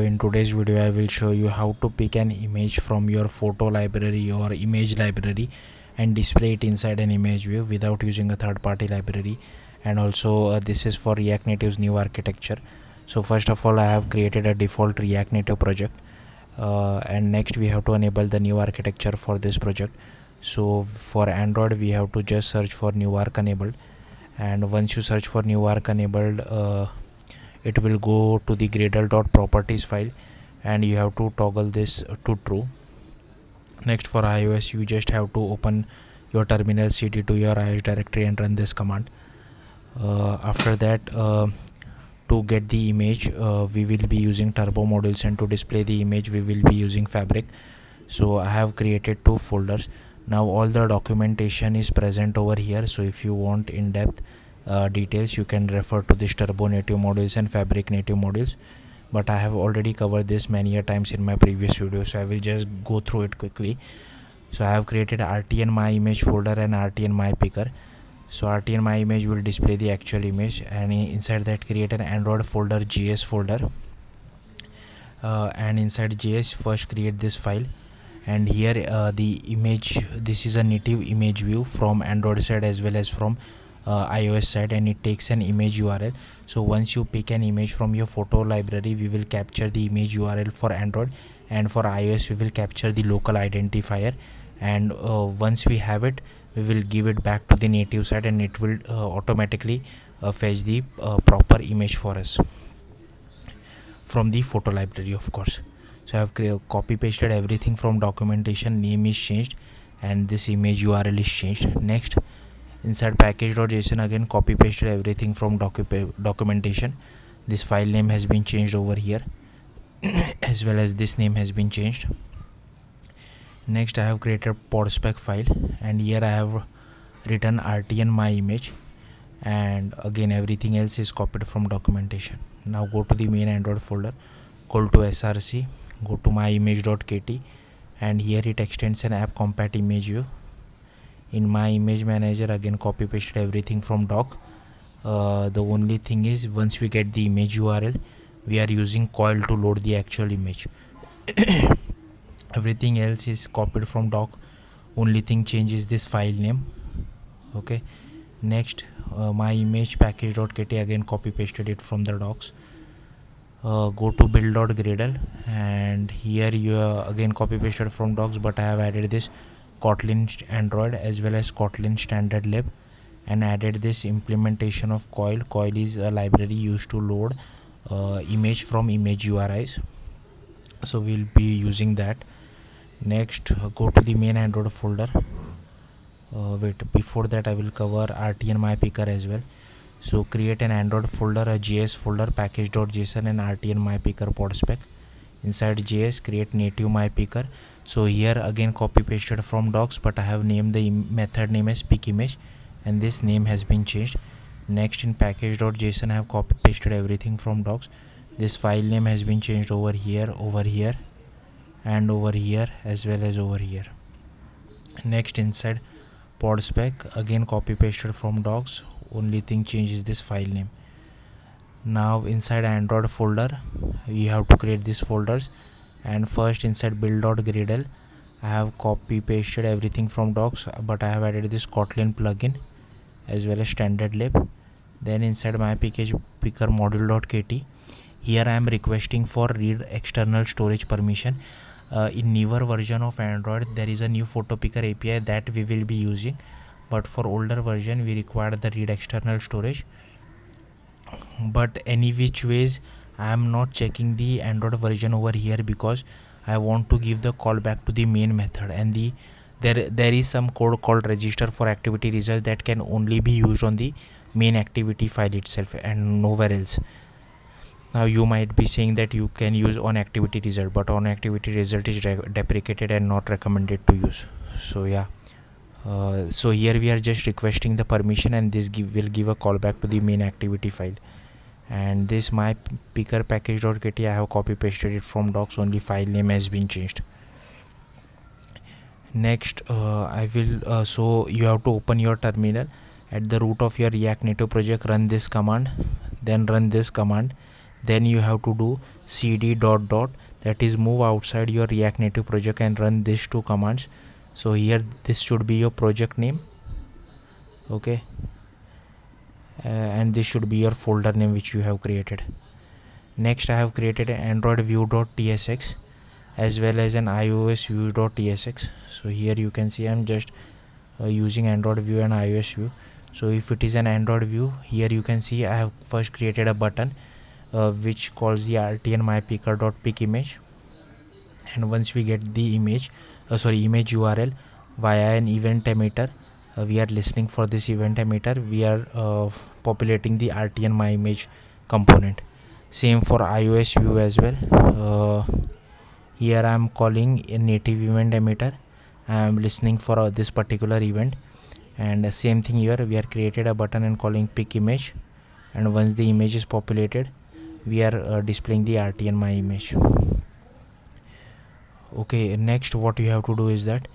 In today's video I will show you how to pick an image from your photo library or image library and display it inside an image view without using a third-party library. And also this is for React Native's new architecture. So first of all, I have created a default React Native project, and next we have to enable the new architecture for this project. So for Android we have to just search for new arc enabled, and once you search for new arc enabled, it will go to the gradle.properties file, and you have to toggle this to true. Next, for iOS you just have to open your terminal, cd to your iOS directory and run this command. After that, to get the image, we will be using turbo modules, and to display the image we will be using fabric. So I have created two folders. Now all the documentation is present over here, so if you want in-depth details you can refer to this turbo native modules and fabric native modules, but I have already covered this many a times in my previous video, so I will just go through it quickly. So I have created RTN my image folder and RTN my picker. So RTN my image will display the actual image, and inside that create an Android folder, JS folder, and inside JS first create this file. And here the image, this is a native image view from Android side as well as from iOS side, and it takes an image URL. So once you pick an image from your photo library, we will capture the image URL for Android, and for iOS we will capture the local identifier, and once we have it we will give it back to the native side, and it will automatically fetch the proper image for us from the photo library, of course. So I have copy pasted everything from documentation, name is changed and this image URL is changed. Next, inside package.json again copy pasted everything from documentation. This file name has been changed over here as well as this name has been changed. Next, I have created podspec file, and here I have written RTN my image, and again everything else is copied from documentation. Now go to the main Android folder, go to src, go to my image.kt, and here it extends an app compat image view. In my image manager again copy pasted everything from doc. The only thing is, once we get the image URL, we are using coil to load the actual image. Everything else is copied from doc, only thing changes this file name. Okay, next, my image package.kt again copy pasted it from the docs. Go to build.gradle, and here you again copy pasted from docs, but I have added this Kotlin Android as well as Kotlin standard lib, and added this implementation of coil. Coil is a library used to load image from image URIs, so we'll be using that. Next, go to the main Android folder. Before that I will cover RTN my picker as well. So create an Android folder, a JS folder, package.json and RTN my picker podspec. Inside JS create native my picker. So here again copy pasted from docs, but I have named the method name as pick image, and this name has been changed. Next, in package.json I have copy pasted everything from docs. This file name has been changed over here, and over here as well as over here. Next, inside podspec again copy pasted from docs, only thing changes this file name. Now inside Android folder we have to create these folders, and first inside build.gradle I have copy pasted everything from docs, but I have added this Kotlin plugin as well as standard lib. Then inside my picker module.kt, here I am requesting for read external storage permission. In newer version of Android there is a new photo picker API that we will be using, but for older version we require the read external storage. But any which ways I am not checking the Android version over here, because I want to give the callback to the main method, and there is some code called register for activity result that can only be used on the main activity file itself and nowhere else. Now you might be saying that you can use on activity result, but on activity result is deprecated and not recommended to use. So yeah, so here we are just requesting the permission, and this will give a callback to the main activity file. And this my picker package.kt I have copy pasted it from docs, only file name has been changed. Next, I will so you have to open your terminal. At the root of your React Native project, run this command, then run this command, Then you have to do cd dot dot, that is move outside your React Native project and run these two commands. So here this should be your project name, okay, and this should be your folder name which you have created. Next I have created an Android view.tsx as well as an iOS view.tsx. So here you can see I'm just using Android view and iOS view. So if it is an Android view, here you can see I have first created a button which calls the rtnmypicker.pick image, and once we get the image URL via an event emitter, we are listening for this event emitter, we are populating the rtnmyimage component. Same for iOS view as well. Here I am calling a native event emitter, I am listening for this particular event, and same thing here, we are created a button and calling pick image, and once the image is populated, we are displaying the rtnmyimage. Okay, next what you have to do is that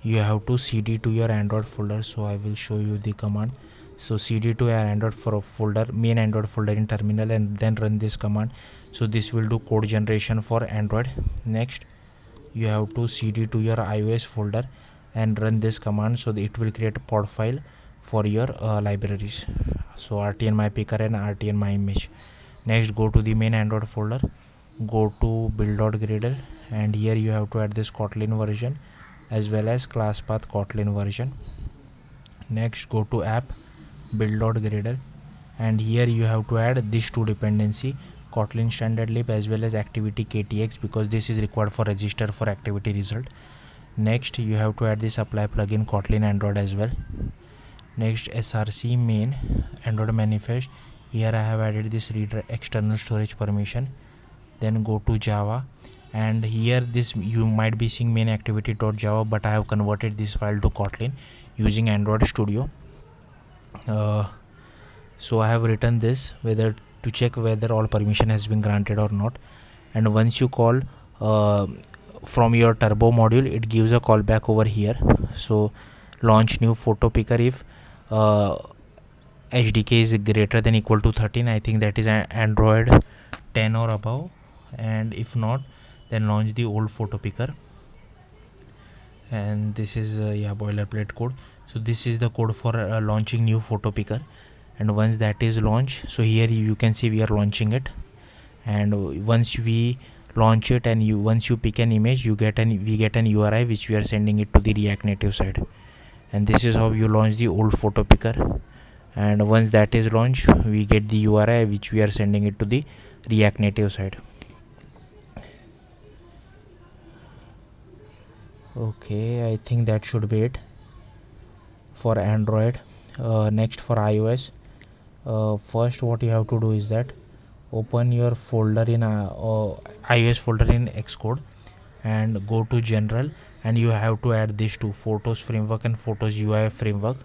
you have to cd to your Android folder. So I will show you the command. So cd to your Android for a folder, main Android folder in terminal, and then run this command. So this will do code generation for Android. Next you have to cd to your iOS folder and run this command, so that it will create a pod file for your libraries, so rtnmypicker and rtnmyimage. Next go to the main Android folder, go to build.gradle, and here you have to add this Kotlin version as well as class path Kotlin version. Next go to app build.gradle, and here you have to add these two dependency, Kotlin standard lib as well as activity ktx, because this is required for register for activity result. Next you have to add this apply plugin Kotlin Android as well. Next src main Android manifest, here I have added this read external storage permission. Then go to Java, and here this you might be seeing main activity.java, but I have converted this file to Kotlin using Android Studio. So I have written this whether to check whether all permission has been granted or not, and once you call from your turbo module, it gives a callback over here. So launch new photo picker if HDK is greater than equal to 13, I think that is Android 10 or above, and if not, then launch the old photo picker. And this is boilerplate code. So this is the code for launching new photo picker, and once that is launched, so here you can see we are launching it, and once we launch it and once you pick an image, we get an URI which we are sending it to the React Native side, and this is how you launch the old photo picker. And once that is launched, we get the URI which we are sending it to the React Native side. Okay, I think that should be it for Android. Next for iOS, first what you have to do is that open your folder in iOS folder in Xcode and go to general, and you have to add these two, photos framework and photos UI framework.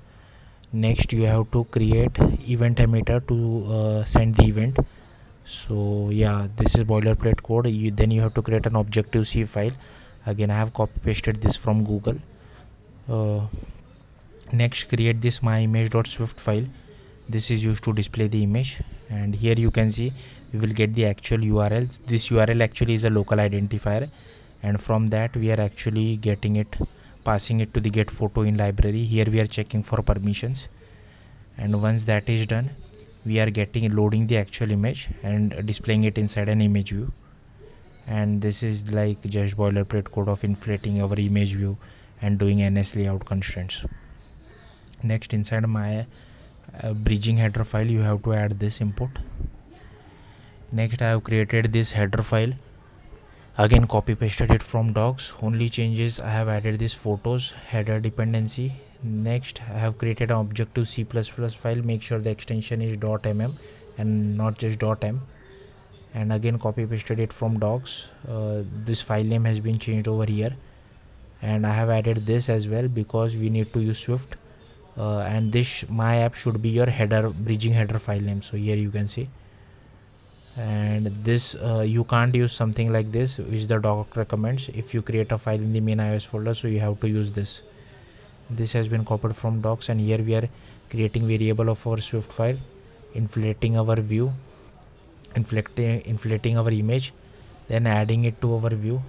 Next you have to create event emitter to send the event. So yeah, this is boilerplate code. Then you have to create an Objective-C file. Again I have copy pasted this from Google. Next create this myimage.swift file. This is used to display the image, and here you can see we will get the actual URLs. This URL actually is a local identifier, and from that we are actually getting it, passing it to the get photo in library. Here we are checking for permissions, and once that is done, we are loading the actual image and displaying it inside an image view. And this is like just boilerplate code of inflating our image view and doing NS layout constraints. Next, inside my bridging header file, you have to add this import. Next I have created this header file, again copy pasted it from docs. Only changes, I have added this photos header dependency. Next I have created an Objective-C++ file. Make sure the extension is .mm and not just .m, and again copy pasted it from docs. This file name has been changed over here, and I have added this as well because we need to use Swift, and this my app should be your header bridging header file name. So here you can see, and this you can't use something like this which the doc recommends if you create a file in the main iOS folder, so you have to use this. This has been copied from docs, and here we are creating variable of our Swift file, inflating our view, inflating our image, then adding it to our view.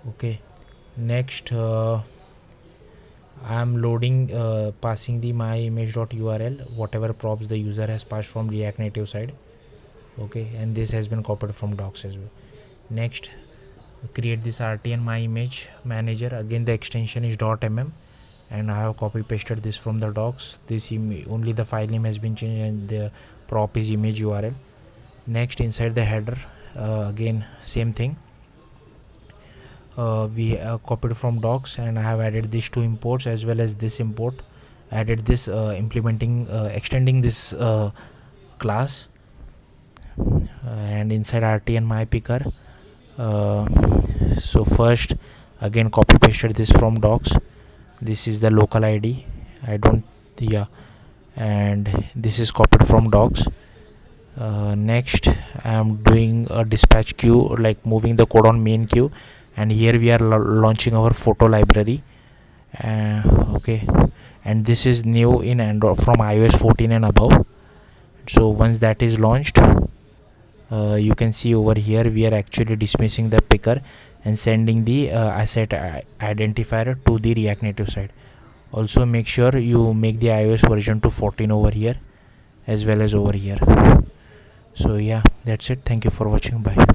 Okay, next I am loading, passing the my image.url, whatever props the user has passed from React Native side. Okay, and this has been copied from docs as well. Next, create this RTN my image manager. Again, the extension is .mm, and I have copy pasted this from the docs. This only the file name has been changed and the prop is image URL. Next, inside the header, again same thing. We copied from docs, and I have added these two imports as well as this import. Added this extending this class, and inside RTN my picker. So first, again copy pasted this from docs. This is the local ID. I don't, yeah, and this is copied from docs. Next, I am doing a dispatch queue, like moving the code on main queue, and here we are launching our photo library. Okay, and this is new in Android from iOS 14 and above. So once that is launched, you can see over here we are actually dismissing the picker and sending the asset identifier to the React Native side. Also make sure you make the iOS version to 14 over here as well as over here. So yeah, that's it. Thank you for watching. Bye.